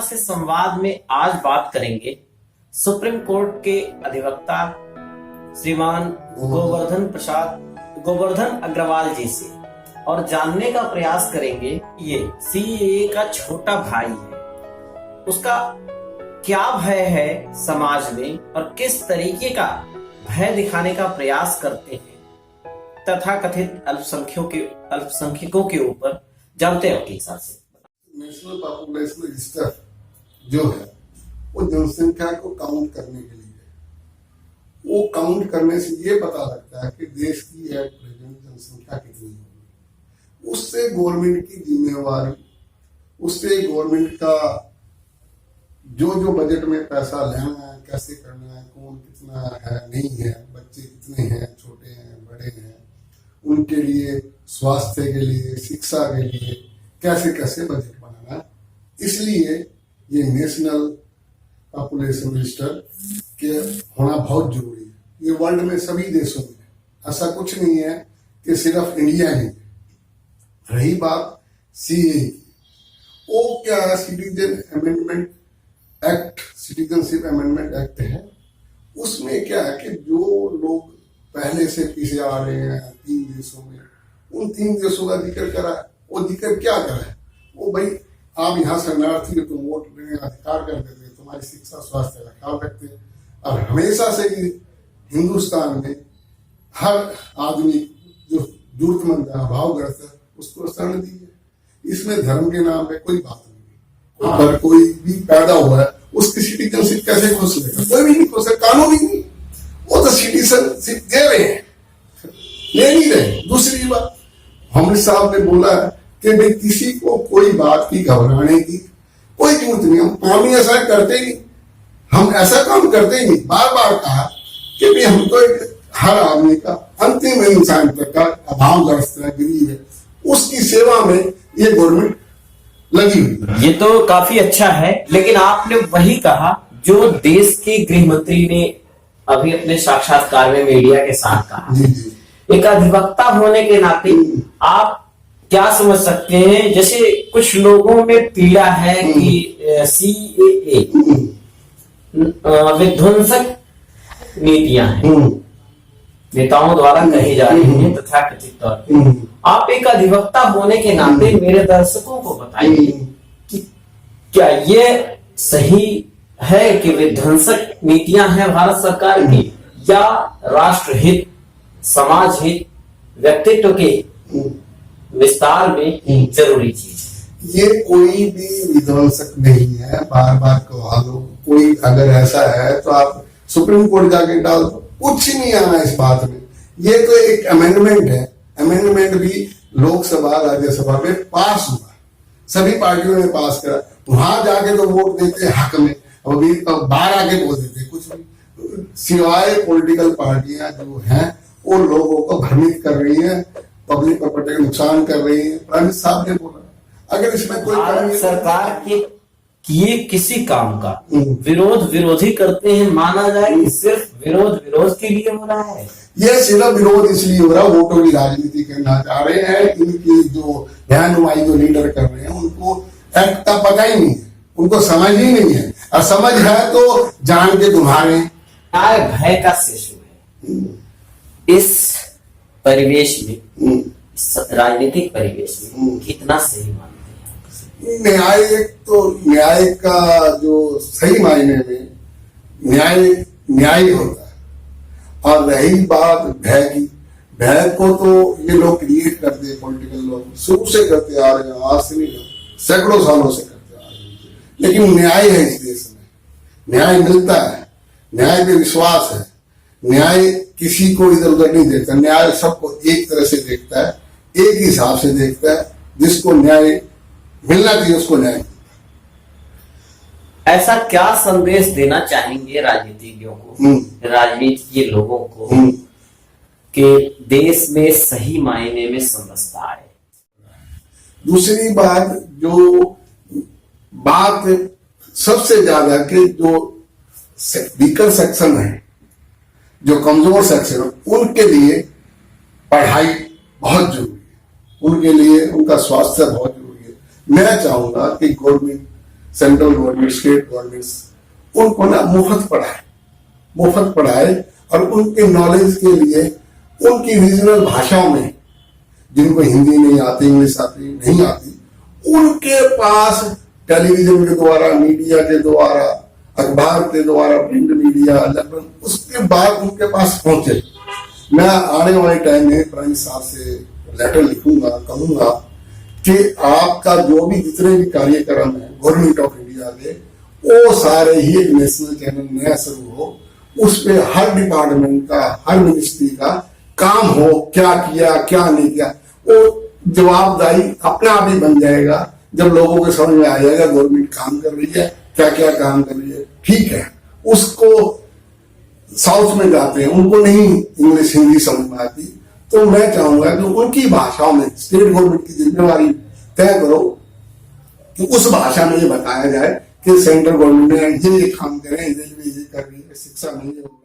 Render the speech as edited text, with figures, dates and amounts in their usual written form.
से संवाद में आज बात करेंगे सुप्रीम कोर्ट के अधिवक्ता श्रीमान गोवर्धन अग्रवाल जी से और जानने का प्रयास करेंगे ये सीएए का छोटा भाई है, उसका क्या भय है समाज में और किस तरीके का भय दिखाने का प्रयास करते हैं तथा कथित अल्पसंख्यकों के ऊपर जानते हैं उनके हिसाब से। नेशनल पॉपुलेशन रजिस्टर जो है वो जनसंख्या को काउंट करने के लिए है। वो काउंट करने से ये पता लगता है कि देश की एट प्रेजेंट जनसंख्या कितनी होगी। उससे गवर्नमेंट की जिम्मेवारी, उससे गवर्नमेंट का जो बजट में पैसा लेना है, कैसे करना है, कौन कितना है नहीं है, बच्चे कितने हैं, छोटे हैं बड़े हैं, उनके लिए स्वास्थ्य के लिए, शिक्षा के लिए कैसे कैसे बजट बनाना है। इसलिए ये नेशनल पॉपुलेशन रजिस्टर के होना बहुत जरूरी है। ये वर्ल्ड में सभी देशों में, ऐसा कुछ नहीं है कि सिर्फ इंडिया ही है। रही बात सीए की, वो क्या है, सिटीजनशिप अमेंडमेंट एक्ट है। उसमें क्या है कि जो लोग पहले से पीछे आ रहे हैं 3 देशों में, उन 3 देशों का जिक्र करा है। वो जिक्र क्या करा है, वो भाई आप यहाँ शरणार्थी को वोट देने का अधिकार कर देते हैं, तुम्हारी शिक्षा स्वास्थ्य का ख्याल रखते हैं। और हमेशा से ही हिंदुस्तान में हर आदमी जो जरूरतमंद है, अभावग्रस्त है, उसको शरण दी है। इसमें धर्म के नाम पे कोई बात नहीं। अगर कोई भी पैदा हुआ है उसकी सिटीजनशिप कैसे खुश लेगा? कोई भी नहीं खुश है, कानून ही नहीं। वो तो सिटीजनशिप दे रहे हैं, ले नहीं रहे। दूसरी बात, अमृत साहब ने बोला है कि भाई किसी को कोई बात की घबराने की कोई जरूरत नहीं। हम ऐसा करते ही नहीं, हम ऐसा काम करते ही नहीं। बार बार कहा कि भाई हम तो हर आदमी का, अंतिम इंसान तक का अभावग्रस्त है, गरीब है, उसकी सेवा में ये गवर्नमेंट लगी हुई। ये तो काफी अच्छा है, लेकिन आपने वही कहा जो देश के गृह मंत्री ने अभी अपने साक्षात्कार में मीडिया के साथ कहा। जी जी। एक अधिवक्ता होने के नाते आप क्या समझ सकते हैं, जैसे कुछ लोगों में पीड़ा है कि सीएए विध्वंसक नीतियां हैं, नेताओं द्वारा कही जा रही हैं तथा कथित तौर पर। आप एक अधिवक्ता होने के नाते मेरे दर्शकों को बताइए कि क्या ये सही है कि विध्वंसक नीतियां हैं भारत सरकार की, या राष्ट्र हित, समाज हित, व्यक्तित्व के विस्तार में जरूरी चीज? ये कोई भी विध्वंसक नहीं है। बार बार कहा दो, कोई अगर ऐसा है तो आप सुप्रीम कोर्ट जाके डाल दो, कुछ ही नहीं आना इस बात में। ये तो एक अमेंडमेंट है। अमेंडमेंट भी लोकसभा राज्यसभा में पास हुआ, सभी पार्टियों ने पास करा। वहां जाके तो वोट देते हक में, अभी बाहर आके बोल देते कुछ भी। सिवाय पॉलिटिकल पार्टियां जो हैं वो लोगों को भ्रमित कर रही हैं, पब्लिक प्रॉपर्टी का नुकसान कर रही है। प्राइम मिनिस्टर साहब ने बोला अगर इसमें कोई भारत सरकार के किए किसी काम का विरोधी करते हैं, माना जाए कि सिर्फ विरोध के लिए हो रहा है। ये सिर्फ विरोध इसलिए हो रहा है, वोटों की राजनीति करना चाह रहे हैं। इनकी जो ध्यानुमाई जो लीडर कर रहे हैं उनको एक्ट का पता ही नहीं है, उनको समझ ही नहीं है। और समझ है तो जान के तुम्हारे भय का शिशु है। इस परिवेश में, राजनीतिक परिवेश में कितना सही मानते हैं? न्याय का जो सही मायने में न्याय होता है। और रही बात भय की, भय को तो ये लोग क्रिएट करते हैं, पॉलिटिकल लोग शुरू से करते आ रहे हैं, आज से नहीं, सैकड़ों सालों से करते आ रहे हैं। लेकिन न्याय है इस देश में, न्याय मिलता है, न्याय पे विश्वास है। न्याय किसी को इधर उधर नहीं देखता, न्याय सबको एक तरह से देखता है, एक हिसाब से देखता है। जिसको न्याय मिलना चाहिए उसको न्याय। ऐसा क्या संदेश देना चाहेंगे राजनीतिज्ञों को, राजनीति के लोगों को, कि देश में सही मायने में समझता है? दूसरी बात, जो बात सबसे ज्यादा कि जो वीकर सेक्शन है, जो कमजोर सेक्शन है, उनके लिए पढ़ाई बहुत जरूरी है, उनके लिए उनका स्वास्थ्य बहुत जरूरी है। मैं चाहूंगा कि government central government, state governments उनको ना मुफ्त पढ़ाए और उनके नॉलेज के लिए उनकी रीजनल भाषाओं में, जिनको हिंदी नहीं आती, इंग्लिश आती नहीं आती, उनके पास टेलीविजन के द्वारा, मीडिया के द्वारा, अखबार के द्वारा, प्रिंट मीडिया, लगभग उसके बाद उनके पास पहुंचे। मैं आने वाले टाइम में प्राइम मिनिस्टर से लेटर लिखूंगा, कहूंगा कि आपका जो भी जितने भी कार्यक्रम है गवर्नमेंट ऑफ इंडिया के, वो सारे ही एक नेशनल चैनल नया शुरू हो, उस पे हर डिपार्टमेंट का, हर मिनिस्ट्री का काम हो, क्या किया क्या नहीं किया, वो जवाबदारी अपने आप ही बन जाएगा जब लोगों को समझ में आ जाएगा गवर्नमेंट काम कर रही है, क्या क्या काम कर रही है। ठीक है, उसको साउथ में जाते हैं, उनको नहीं इंग्लिश हिंदी समझ में आती, तो मैं चाहूंगा कि उनकी भाषाओं में स्टेट गवर्नमेंट की जिम्मेवारी तय करो कि उस भाषा में ये बताया जाए कि सेंट्रल गवर्नमेंट ने ये काम करें, रेलवे ये कर रही है, शिक्षा नहीं है।